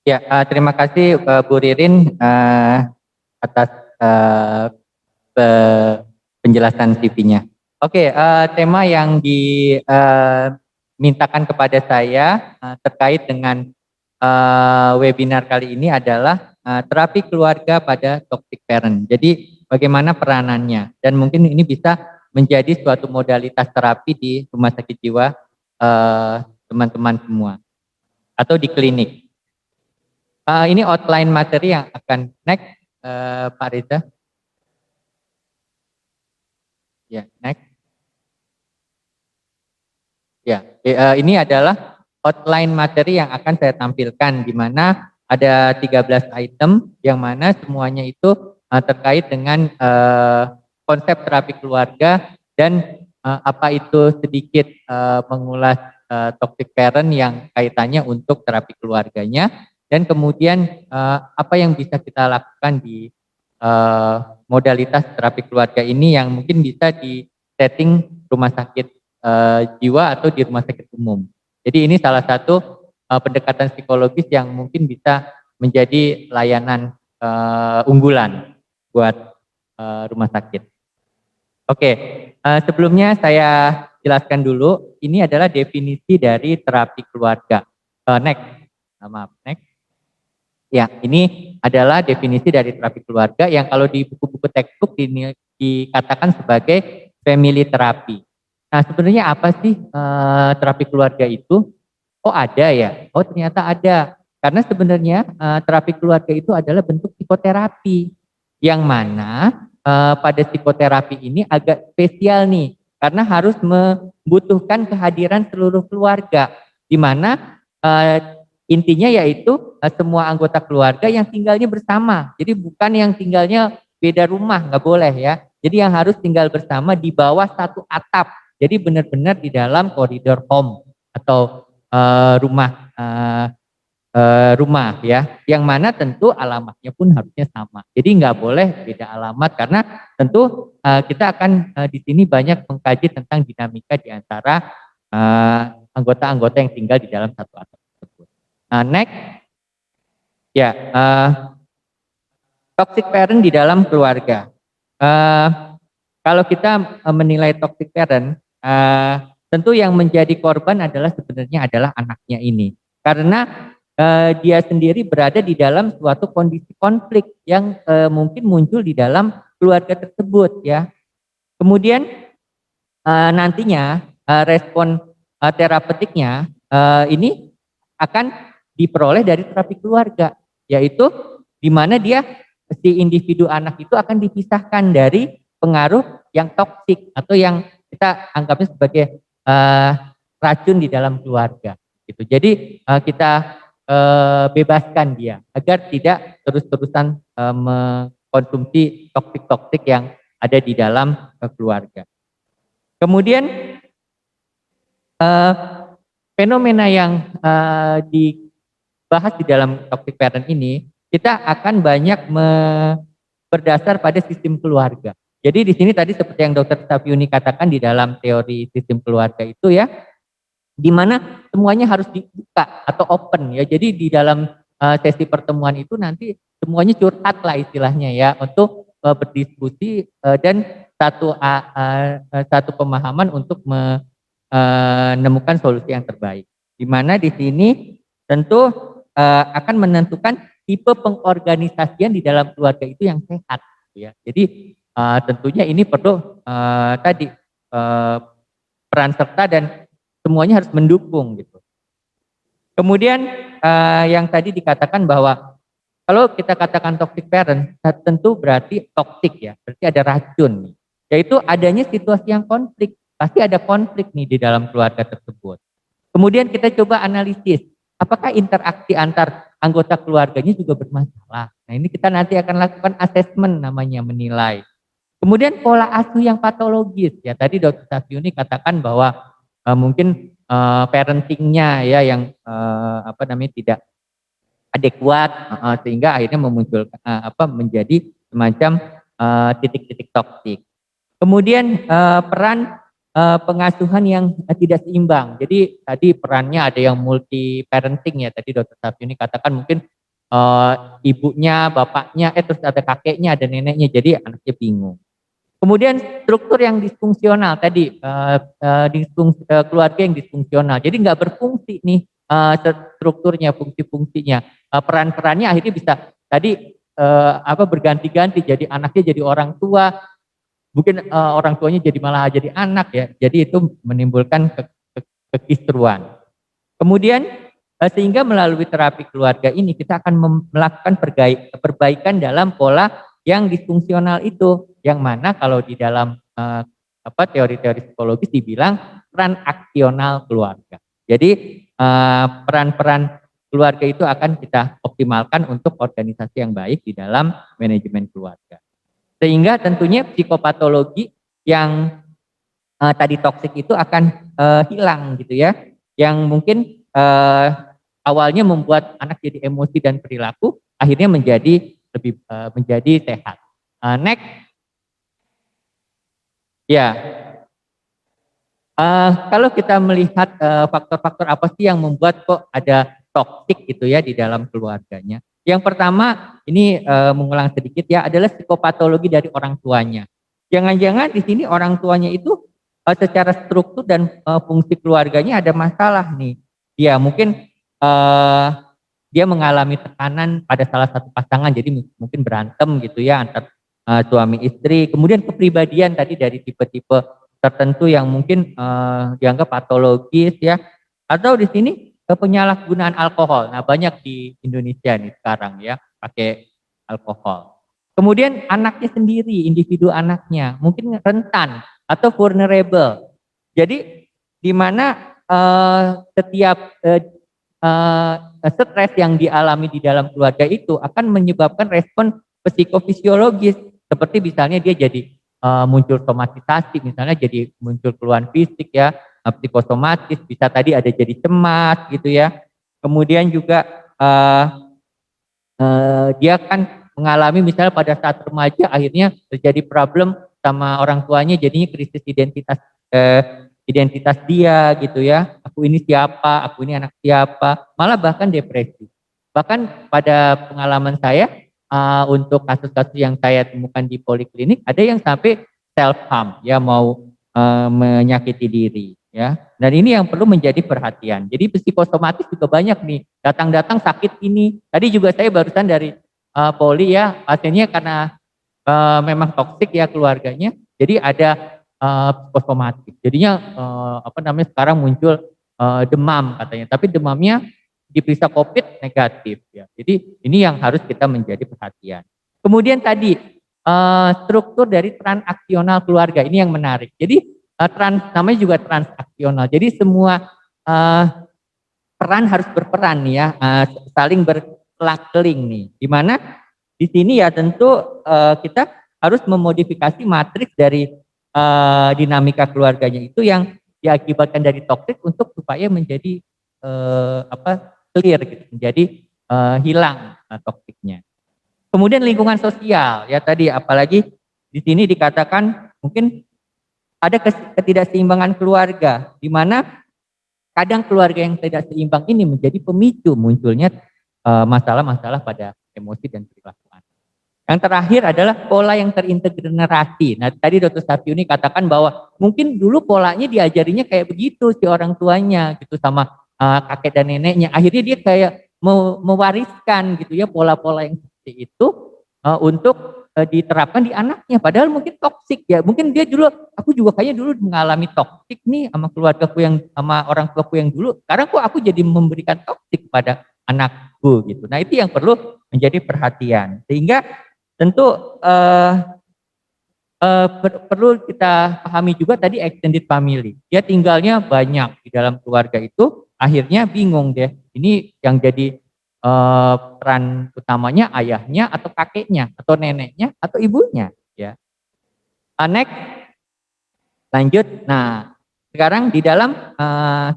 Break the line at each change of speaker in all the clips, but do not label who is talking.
Ya, terima kasih Bu Ririn atas penjelasan CV-nya. Oke, tema yang dimintakan kepada saya terkait dengan webinar kali ini adalah terapi keluarga pada toxic parent. Jadi bagaimana peranannya dan mungkin ini bisa menjadi suatu modalitas terapi di rumah sakit jiwa teman-teman semua atau di klinik. Ini outline materi yang akan next, Pak Reza. Ya, next. Ya, ini adalah outline materi yang akan saya tampilkan, di mana ada 13 item, yang mana semuanya itu terkait dengan konsep terapi keluarga dan apa itu sedikit mengulas toxic parent yang kaitannya untuk terapi keluarganya, dan kemudian apa yang bisa kita lakukan di modalitas terapi keluarga ini yang mungkin bisa di setting rumah sakit jiwa atau di rumah sakit umum. Jadi ini salah satu pendekatan psikologis yang mungkin bisa menjadi layanan unggulan buat rumah sakit. Oke, sebelumnya saya jelaskan dulu, ini adalah definisi dari terapi keluarga. Next, maaf, next. Ya, ini adalah definisi dari terapi keluarga yang kalau di buku-buku textbook dikatakan sebagai family therapy. Nah, sebenarnya apa sih terapi keluarga itu? Oh, ada ya. Oh, ternyata ada. Karena sebenarnya terapi keluarga itu adalah bentuk psikoterapi yang mana pada psikoterapi ini agak spesial nih, karena harus membutuhkan kehadiran seluruh keluarga, di mana intinya yaitu semua anggota keluarga yang tinggalnya bersama. Jadi bukan yang tinggalnya beda rumah, nggak boleh ya. Jadi yang harus tinggal bersama di bawah satu atap. Jadi benar-benar di dalam koridor home atau rumah ya, yang mana tentu alamatnya pun harusnya sama. Jadi nggak boleh beda alamat, karena tentu kita akan di sini banyak mengkaji tentang dinamika di antara anggota-anggota yang tinggal di dalam satu atap tersebut. Next, ya, toxic parent di dalam keluarga. Kalau kita menilai toxic parent, tentu yang menjadi korban adalah sebenarnya adalah anaknya ini, karena dia sendiri berada di dalam suatu kondisi konflik yang mungkin muncul di dalam keluarga tersebut ya. Kemudian nantinya respon terapeutiknya ini akan diperoleh dari terapi keluarga, yaitu di mana dia si individu anak itu akan dipisahkan dari pengaruh yang toksik atau yang kita anggapnya sebagai racun di dalam keluarga gitu. Jadi kita bebaskan dia agar tidak terus-terusan mengkonsumsi toksik-toksik yang ada di dalam keluarga. Kemudian fenomena yang dibahas di dalam toxic parent ini, kita akan banyak berdasar pada sistem keluarga. Jadi di sini tadi seperti yang Dr. Safiuni katakan di dalam teori sistem keluarga itu ya, di mana semuanya harus dibuka atau open ya. Jadi di dalam sesi pertemuan itu nanti semuanya curhat lah istilahnya ya, untuk berdiskusi dan satu pemahaman untuk menemukan solusi yang terbaik. Di mana di sini tentu akan menentukan tipe pengorganisasian di dalam keluarga itu yang sehat ya. Jadi tentunya ini perlu tadi peran serta dan semuanya harus mendukung gitu. Kemudian yang tadi dikatakan bahwa kalau kita katakan toxic parent, tentu berarti toxic ya, berarti ada racun nih. Yaitu adanya situasi yang konflik, pasti ada konflik nih di dalam keluarga tersebut. Kemudian kita coba analisis, apakah interaksi antar anggota keluarganya juga bermasalah. Nah ini kita nanti akan lakukan asesmen namanya, menilai. Kemudian pola asuh yang patologis ya, tadi Dr. Safiuni katakan bahwa mungkin parentingnya ya yang tidak adekuat sehingga akhirnya memunculkan menjadi semacam titik-titik toksik. Kemudian peran pengasuhan yang tidak seimbang. Jadi tadi perannya ada yang multi parenting ya, tadi Dr. Safiuni katakan mungkin ibunya, bapaknya, terus ada kakeknya, ada neneknya, jadi anaknya bingung. Kemudian struktur yang disfungsional tadi, keluarga yang disfungsional, jadi nggak berfungsi nih strukturnya, fungsi-fungsinya, peran-perannya akhirnya bisa tadi berganti-ganti, jadi anaknya jadi orang tua, mungkin orang tuanya jadi malah jadi anak ya, jadi itu menimbulkan kekisruan. Kemudian sehingga melalui terapi keluarga ini kita akan melakukan perbaikan dalam pola yang disfungsional itu, yang mana kalau di dalam teori-teori psikologis dibilang transaksional keluarga. Jadi peran-peran keluarga itu akan kita optimalkan untuk organisasi yang baik di dalam manajemen keluarga. Sehingga tentunya psikopatologi yang tadi toksik itu akan hilang gitu ya, yang mungkin awalnya membuat anak jadi emosi dan perilaku, akhirnya menjadi sehat. Next, ya, kalau kita melihat faktor-faktor apa sih yang membuat kok ada toksik gitu ya di dalam keluarganya. Yang pertama ini mengulang sedikit ya, adalah psikopatologi dari orang tuanya. Jangan-jangan di sini orang tuanya itu secara struktur dan fungsi keluarganya ada masalah nih. Ya mungkin dia mengalami tekanan pada salah satu pasangan, jadi mungkin berantem gitu ya antar suami istri. Kemudian kepribadian tadi dari tipe-tipe tertentu yang mungkin dianggap patologis ya, atau di sini penyalahgunaan alkohol. Nah banyak di Indonesia nih sekarang ya pakai alkohol. Kemudian anaknya sendiri, individu anaknya mungkin rentan atau vulnerable. Jadi di mana setiap stres yang dialami di dalam keluarga itu akan menyebabkan respon psikofisiologis, seperti misalnya dia jadi muncul somatisasi, misalnya jadi muncul keluhan fisik ya, psikosomatis, bisa tadi ada jadi cemas gitu ya. Kemudian juga dia kan mengalami misalnya pada saat remaja akhirnya terjadi problem sama orang tuanya, jadinya krisis identitas dia gitu ya. Aku ini siapa, aku ini anak siapa, malah bahkan depresi. Bahkan pada pengalaman saya untuk kasus-kasus yang saya temukan di poliklinik, ada yang sampai self harm ya, mau menyakiti diri ya. Dan ini yang perlu menjadi perhatian. Jadi psikosomatis juga banyak nih, datang-datang sakit ini. Tadi juga saya barusan dari poli ya, pasiennya karena memang toksik ya keluarganya, jadi ada psikosomatik. Jadinya sekarang muncul demam katanya, tapi demamnya diperiksa COVID negatif ya. Jadi ini yang harus kita menjadi perhatian. Kemudian tadi struktur dari transaksional keluarga ini yang menarik. Jadi namanya juga transaksional. Jadi semua peran harus berperan nih ya, saling berkeling nih. Di mana di sini ya tentu kita harus memodifikasi matriks dari dinamika keluarganya itu yang diakibatkan dari toksik untuk supaya menjadi clear gitu, menjadi hilang toksiknya. Kemudian lingkungan sosial ya tadi, apalagi di sini dikatakan mungkin ada ketidakseimbangan keluarga, di mana kadang keluarga yang tidak seimbang ini menjadi pemicu munculnya masalah-masalah pada emosi dan perilaku anak. Yang terakhir adalah pola yang terintegrasi. Nah tadi Dr. Safiuni katakan bahwa mungkin dulu polanya diajarinya kayak begitu si orang tuanya gitu sama kakek dan neneknya. Akhirnya dia kayak mewariskan gitu ya pola-pola yang seperti itu untuk diterapkan di anaknya. Padahal mungkin toksik ya. Mungkin dia dulu, aku juga kayaknya dulu mengalami toksik nih sama keluargaku yang, sama orang tuaku yang dulu. Sekarang kok aku jadi memberikan toksik pada anakku gitu. Nah itu yang perlu menjadi perhatian. Sehingga tentu perlu kita pahami juga tadi extended family. Dia tinggalnya banyak di dalam keluarga itu, akhirnya bingung deh. Ini yang jadi peran utamanya ayahnya atau kakeknya atau neneknya atau ibunya ya. Next, lanjut. Nah sekarang di dalam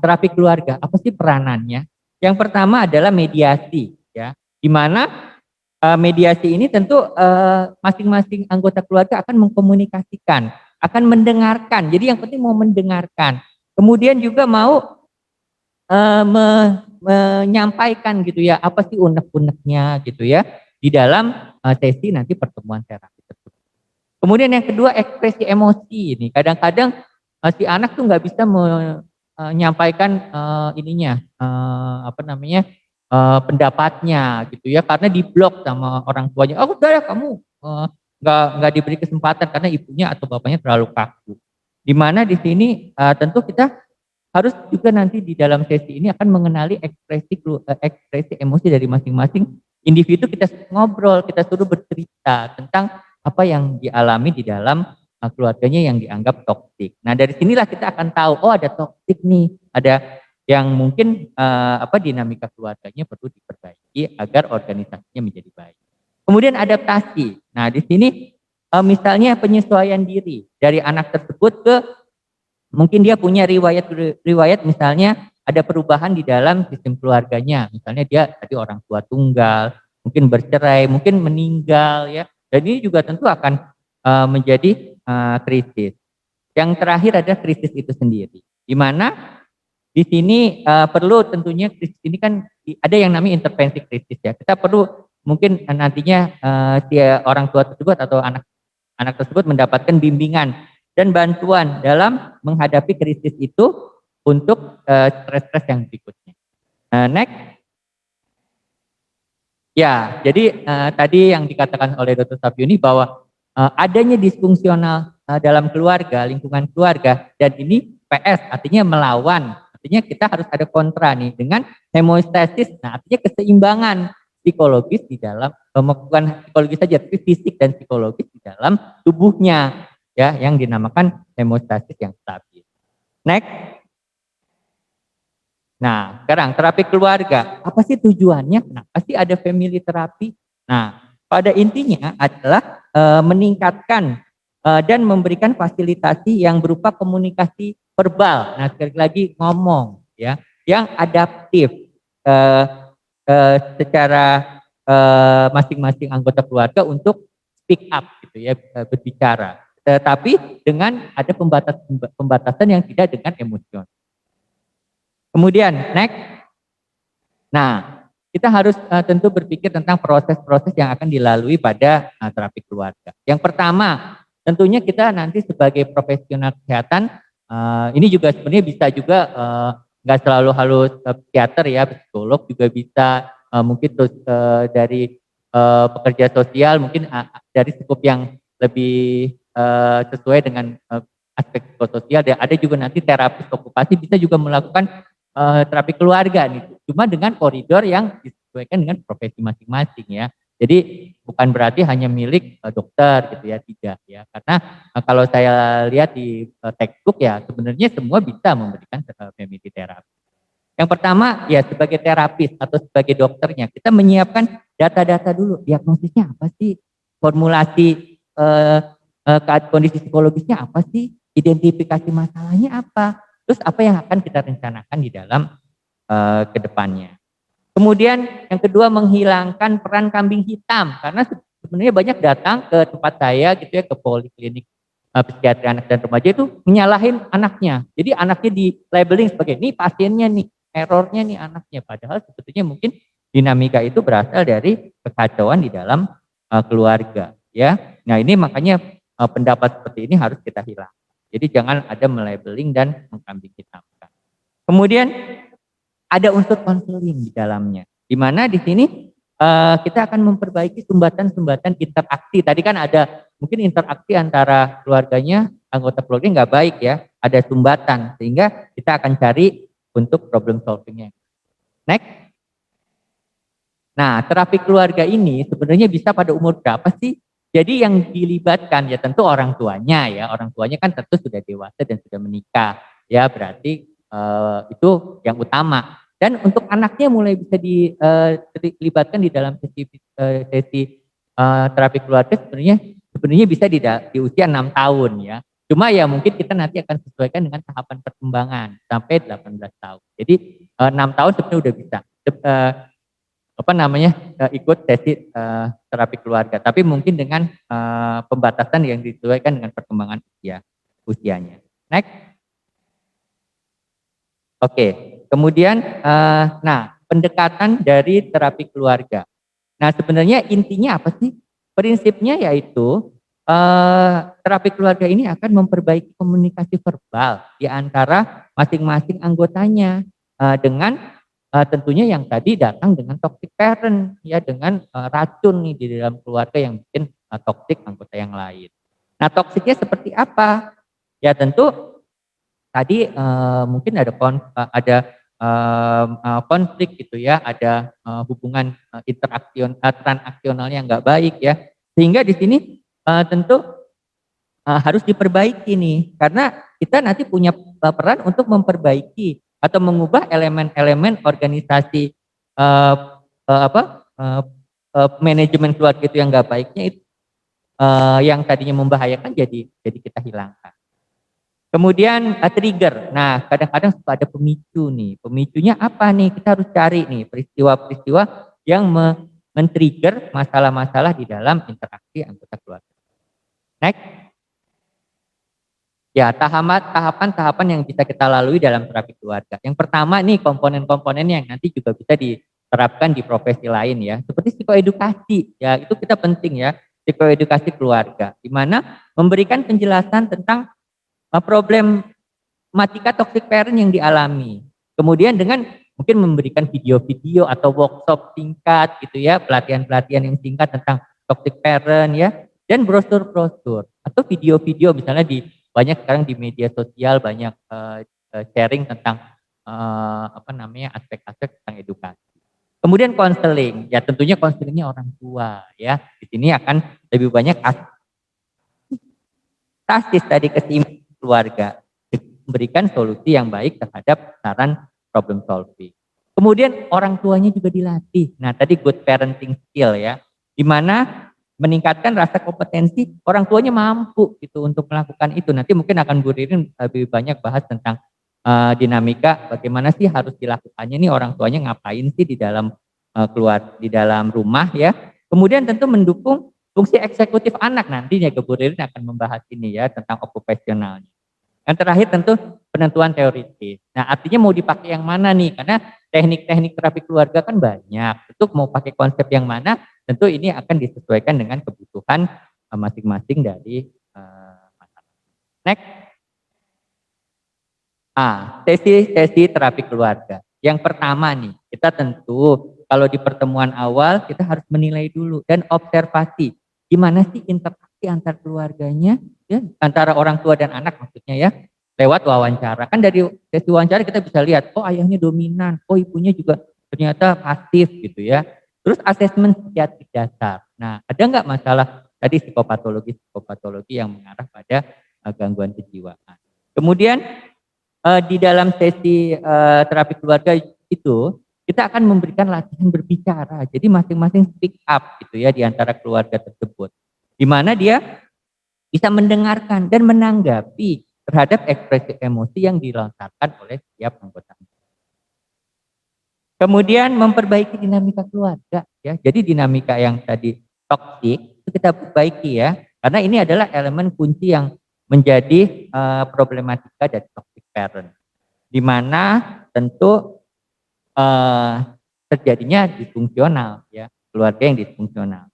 terapi keluarga apa sih peranannya? Yang pertama adalah mediasi ya, di mana mediasi ini tentu masing-masing anggota keluarga akan mengkomunikasikan, akan mendengarkan. Jadi yang penting mau mendengarkan. Kemudian juga mau menyampaikan gitu ya apa sih unek-uneknya gitu ya di dalam sesi nanti pertemuan terapi tersebut. Kemudian yang kedua ekspresi emosi ini kadang-kadang si anak tuh nggak bisa menyampaikan ininya apa namanya pendapatnya gitu ya karena diblok sama orang tuanya. Oh udah ya kamu nggak diberi kesempatan karena ibunya atau bapaknya terlalu kaku. Dimana di sini tentu kita harus juga nanti di dalam sesi ini akan mengenali ekspresi emosi dari masing-masing individu. Kita ngobrol, kita suruh bercerita tentang apa yang dialami di dalam keluarganya yang dianggap toksik. Nah dari sinilah kita akan tahu, oh ada toksik nih, ada yang mungkin dinamika keluarganya perlu diperbaiki agar organisasinya menjadi baik. Kemudian adaptasi. Nah di sini misalnya penyesuaian diri dari anak tersebut ke mungkin dia punya riwayat misalnya ada perubahan di dalam sistem keluarganya. Misalnya dia tadi orang tua tunggal, mungkin bercerai, mungkin meninggal ya. Dan ini juga tentu akan menjadi krisis. Yang terakhir ada krisis itu sendiri. Di mana di sini perlu tentunya krisis ini kan ada yang namanya intervensi krisis ya. Kita perlu mungkin nantinya si orang tua tersebut atau anak tersebut mendapatkan bimbingan dan bantuan dalam menghadapi krisis itu untuk stres-stres yang berikutnya. Next. Ya, jadi tadi yang dikatakan oleh Dr. Sapiuni bahwa adanya disfungsional dalam keluarga, lingkungan keluarga, dan ini PS artinya melawan, artinya kita harus ada kontra nih dengan hemostasis, nah artinya keseimbangan psikologis di dalam, bukan psikologis saja, tapi fisik dan psikologis di dalam tubuhnya, ya, yang dinamakan hemostasis yang stabil. Next. Nah, sekarang terapi keluarga, apa sih tujuannya? Kenapa sih ada family terapi? Nah, pada intinya adalah meningkatkan dan memberikan fasilitasi yang berupa komunikasi verbal. Nah, sekali lagi ngomong, ya, yang adaptif secara masing-masing anggota keluarga untuk speak up, gitu ya, berbicara. Tetapi dengan ada pembatasan yang tidak dengan emosional. Kemudian next. Nah, kita harus tentu berpikir tentang proses-proses yang akan dilalui pada terapi keluarga. Yang pertama, tentunya kita nanti sebagai profesional kesehatan, ini juga sebenarnya bisa juga nggak selalu harus psikiater ya, psikolog juga bisa, mungkin terus dari pekerja sosial, mungkin dari skup yang lebih sesuai dengan aspek psikososial. Dan ada juga nanti terapis okupasi bisa juga melakukan terapi keluarga nih, cuma dengan koridor yang disesuaikan dengan profesi masing-masing ya. Jadi bukan berarti hanya milik dokter gitu ya, tidak ya. Karena kalau saya lihat di textbook ya sebenarnya semua bisa memberikan family therapy. Yang pertama ya sebagai terapis atau sebagai dokternya kita menyiapkan data-data dulu, diagnosisnya apa sih, formulasi kondisi psikologisnya apa sih, identifikasi masalahnya apa, terus apa yang akan kita rencanakan di dalam ke depannya. Kemudian yang kedua menghilangkan peran kambing hitam karena sebenarnya banyak datang ke tempat saya gitu ya, ke poliklinik psikiatri anak dan remaja itu menyalahin anaknya. Jadi anaknya di labeling sebagai ini pasiennya nih, errornya nih anaknya, padahal sebetulnya mungkin dinamika itu berasal dari kekacauan di dalam keluarga ya. Nah, ini makanya pendapat seperti ini harus kita hilang. Jadi jangan ada melabeling dan mengkambing hitamkan. Kemudian ada unsur konseling di dalamnya. Di mana di sini kita akan memperbaiki sumbatan-sumbatan interaksi. Tadi kan ada mungkin interaksi antara keluarganya, anggota keluarga nggak baik ya. Ada sumbatan sehingga kita akan cari untuk problem solvingnya. Next. Nah, terapi keluarga ini sebenarnya bisa pada umur berapa sih? Jadi yang dilibatkan ya tentu orang tuanya ya, orang tuanya kan tentu sudah dewasa dan sudah menikah ya, berarti itu yang utama. Dan untuk anaknya mulai bisa dilibatkan di dalam sesi terapi keluarga sebenarnya bisa di usia 6 tahun ya. Cuma ya mungkin kita nanti akan sesuaikan dengan tahapan perkembangan sampai 18 tahun. Jadi 6 tahun sebenarnya udah bisa ikut sesi terapi keluarga, tapi mungkin dengan pembatasan yang disesuaikan dengan perkembangan usianya. Next. Oke. Kemudian, nah pendekatan dari terapi keluarga. Nah sebenarnya intinya apa sih? Prinsipnya yaitu terapi keluarga ini akan memperbaiki komunikasi verbal di antara masing-masing anggotanya dengan tentunya yang tadi datang dengan toxic parent ya dengan racun nih di dalam keluarga yang bikin toxic anggota yang lain. Nah toksiknya seperti apa? Ya tentu tadi mungkin ada konflik gitu ya, ada hubungan transaksional yang nggak baik ya, sehingga di sini tentu harus diperbaiki nih, karena kita nanti punya peran untuk memperbaiki atau mengubah elemen-elemen organisasi manajemen keluarga itu yang nggak baiknya itu yang tadinya membahayakan jadi kita hilangkan. Kemudian trigger. Nah, kadang-kadang suka ada pemicu nih. Pemicunya apa nih? Kita harus cari nih peristiwa-peristiwa yang men-trigger masalah-masalah di dalam interaksi anggota keluarga. Next. Ya, tahapan-tahapan yang bisa kita lalui dalam terapi keluarga. Yang pertama nih komponen-komponen yang nanti juga bisa diterapkan di profesi lain ya. Seperti psikoedukasi. Ya, itu kita penting ya. Psikoedukasi keluarga. Di mana memberikan penjelasan tentang problematika toxic parent yang dialami. Kemudian dengan mungkin memberikan video-video atau workshop singkat gitu ya, pelatihan-pelatihan yang singkat tentang toxic parent ya, dan brosur-brosur atau video-video misalnya di banyak sekarang di media sosial banyak sharing tentang aspek-aspek tentang edukasi. Kemudian konseling, ya tentunya konselingnya orang tua ya. Di sini akan lebih banyak tasis tadi keseimbangan keluarga, memberikan solusi yang baik terhadap saran problem solving. Kemudian orang tuanya juga dilatih. Nah tadi good parenting skill ya, di mana meningkatkan rasa kompetensi orang tuanya mampu gitu untuk melakukan itu. Nanti mungkin akan Bu Ririn lebih banyak bahas tentang dinamika bagaimana sih harus dilakukannya nih orang tuanya ngapain sih di dalam di dalam rumah ya. Kemudian tentu mendukung fungsi eksekutif anak, nantinya Bu Ririn akan membahas ini ya tentang okupasionalnya. Yang terakhir tentu penentuan teoritis. Nah artinya mau dipakai yang mana nih? Karena teknik-teknik terapi keluarga kan banyak. Untuk mau pakai konsep yang mana tentu ini akan disesuaikan dengan kebutuhan masing-masing dari masyarakat. Next. Sesi terapi keluarga. Yang pertama nih, kita tentu kalau di pertemuan awal kita harus menilai dulu dan observasi gimana sih interaksi antar keluarganya, ya antara orang tua dan anak maksudnya ya, lewat wawancara. Kan dari sesi wawancara kita bisa lihat, oh ayahnya dominan, oh ibunya juga ternyata pasif gitu ya. Terus asesmen psikiatrik dasar. Nah ada nggak masalah tadi psikopatologi yang mengarah pada gangguan kejiwaan. Kemudian di dalam sesi terapi keluarga itu kita akan memberikan latihan berbicara. Jadi masing-masing speak up gitu ya di antara keluarga tersebut. Di mana dia bisa mendengarkan dan menanggapi terhadap ekspresi emosi yang dilontarkan oleh setiap anggota. Kemudian memperbaiki dinamika keluarga ya. Jadi dinamika yang tadi toksik itu kita perbaiki ya. Karena ini adalah elemen kunci yang menjadi problematika dari toxic parent. Di mana tentu terjadinya disfungsional ya, keluarga yang disfungsional.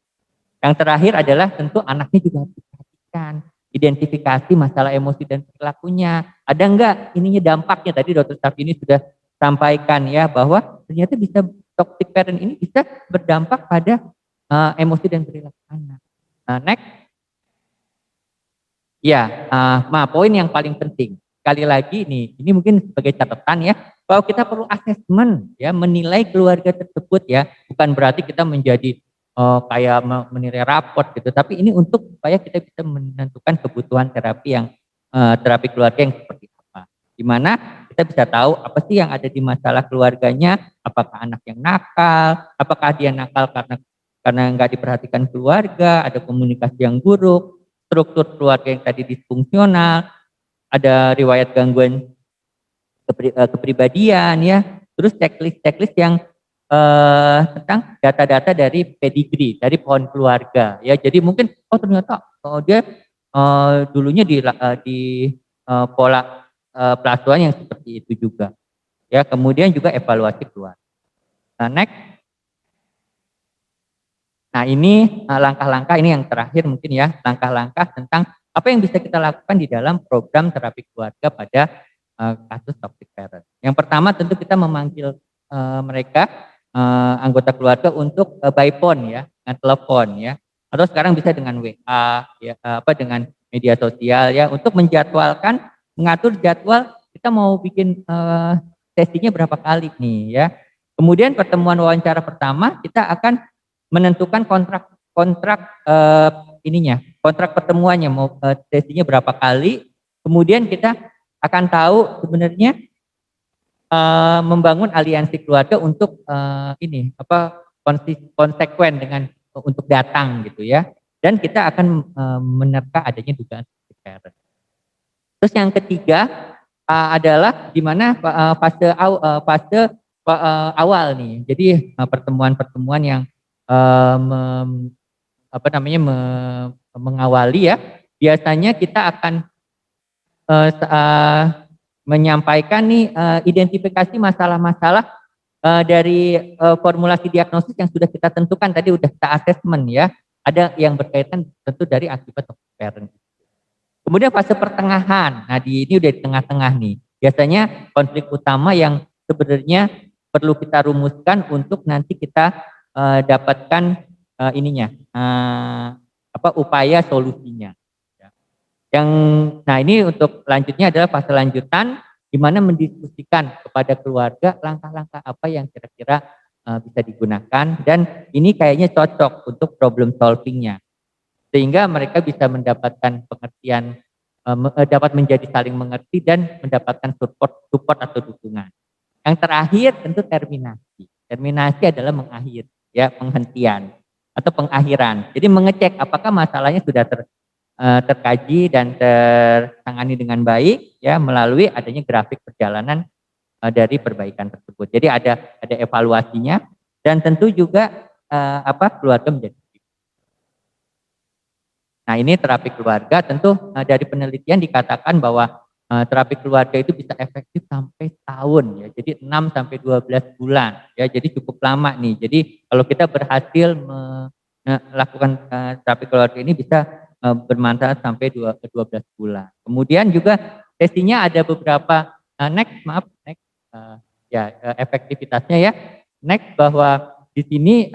Yang terakhir adalah tentu anaknya juga harus diperhatikan, identifikasi masalah emosi dan perilakunya. Ada enggak ininya dampaknya, tadi Dr. Safini sudah sampaikan ya bahwa ternyata bisa toxic parent ini bisa berdampak pada emosi dan perilaku anak. Next. Ya, poin yang paling penting. Sekali lagi nih, ini mungkin sebagai catatan ya, bahwa kita perlu asesmen ya, menilai keluarga tersebut ya, bukan berarti kita menjadi kayak menilai raport gitu, tapi ini untuk supaya kita bisa menentukan kebutuhan terapi yang terapi keluarga yang seperti apa. Dimana kita bisa tahu apa sih yang ada di masalah keluarganya, apakah anak yang nakal, apakah dia nakal karena nggak diperhatikan keluarga, ada komunikasi yang buruk, struktur keluarga yang tadi disfungsional, ada riwayat gangguan kepribadian ya, terus checklist yang tentang data-data dari pedigree, dari pohon keluarga ya. Jadi mungkin ternyata dia dulunya di pola pelasuhan yang seperti itu juga ya. Kemudian juga evaluasi keluarga. Next. Nah, ini langkah-langkah ini yang terakhir mungkin ya, langkah-langkah tentang apa yang bisa kita lakukan di dalam program terapi keluarga pada kasus toxic parent. Yang pertama tentu kita memanggil mereka anggota keluarga untuk by phone ya, dengan telepon ya, atau sekarang bisa dengan WA ya, dengan media sosial ya, untuk menjadwalkan, mengatur jadwal kita mau bikin sesinya berapa kali nih ya. Kemudian pertemuan wawancara pertama kita akan menentukan kontrak kontrak pertemuannya mau sesinya berapa kali. Kemudian kita akan tahu sebenarnya membangun aliansi keluarga untuk konsekuen dengan untuk datang gitu ya. Dan kita akan menerka adanya dugaan toxic parent. Terus yang ketiga adalah di mana fase awal nih. Jadi pertemuan-pertemuan yang mengawali ya. Biasanya kita akan menyampaikan nih identifikasi masalah-masalah dari formulasi diagnosis yang sudah kita tentukan tadi, udah kita assessment ya. Ada yang berkaitan tentu dari akibat toxic parent. Kemudian fase pertengahan. Nah, ini udah di tengah-tengah nih. Biasanya konflik utama yang sebenarnya perlu kita rumuskan untuk nanti kita dapatkan upaya solusinya. Yang nah ini untuk lanjutnya adalah fase lanjutan di mana mendiskusikan kepada keluarga langkah-langkah apa yang kira-kira bisa digunakan, dan ini kayaknya cocok untuk problem solvingnya sehingga mereka bisa mendapatkan pengertian, dapat menjadi saling mengerti dan mendapatkan support atau dukungan. Yang terakhir tentu terminasi. Terminasi adalah mengakhiri ya, penghentian atau pengakhiran. Jadi mengecek apakah masalahnya sudah terkaji dan tertangani dengan baik ya, melalui adanya grafik perjalanan dari perbaikan tersebut. Jadi ada evaluasinya, dan tentu juga keluarga menjadi. Nah, ini terapi keluarga tentu dari penelitian dikatakan bahwa terapi keluarga itu bisa efektif sampai tahun ya. Jadi 6 sampai 12 bulan ya. Jadi cukup lama nih. Jadi kalau kita berhasil melakukan terapi keluarga ini bisa bermanfaat sampai 12 bulan. Kemudian juga sesinya ada beberapa next efektivitasnya ya. Next bahwa di sini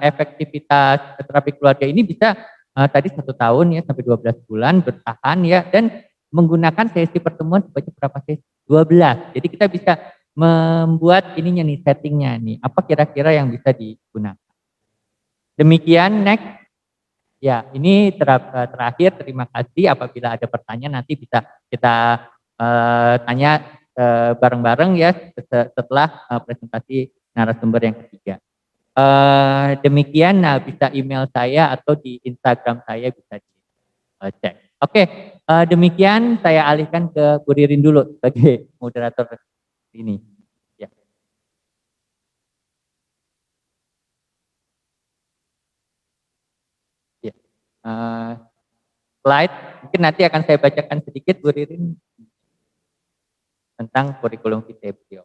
efektivitas terapi keluarga ini bisa tadi 1 tahun ya sampai 12 bulan bertahan ya, dan menggunakan sesi pertemuan sebanyak berapa sesi? 12. Jadi kita bisa membuat ininya nih, settingnya nih, apa kira-kira yang bisa digunakan. Demikian. Next. Ya, ini terakhir. Terima kasih. Apabila ada pertanyaan nanti bisa kita tanya bareng-bareng ya setelah presentasi narasumber yang ketiga. Demikian, bisa email saya atau di Instagram saya bisa dicek. Oke, demikian saya alihkan ke Bu Ririn dulu sebagai moderator ini. Ya. Ya. Slide mungkin nanti akan saya bacakan sedikit Bu Ririn tentang kurikulum vitae beliau.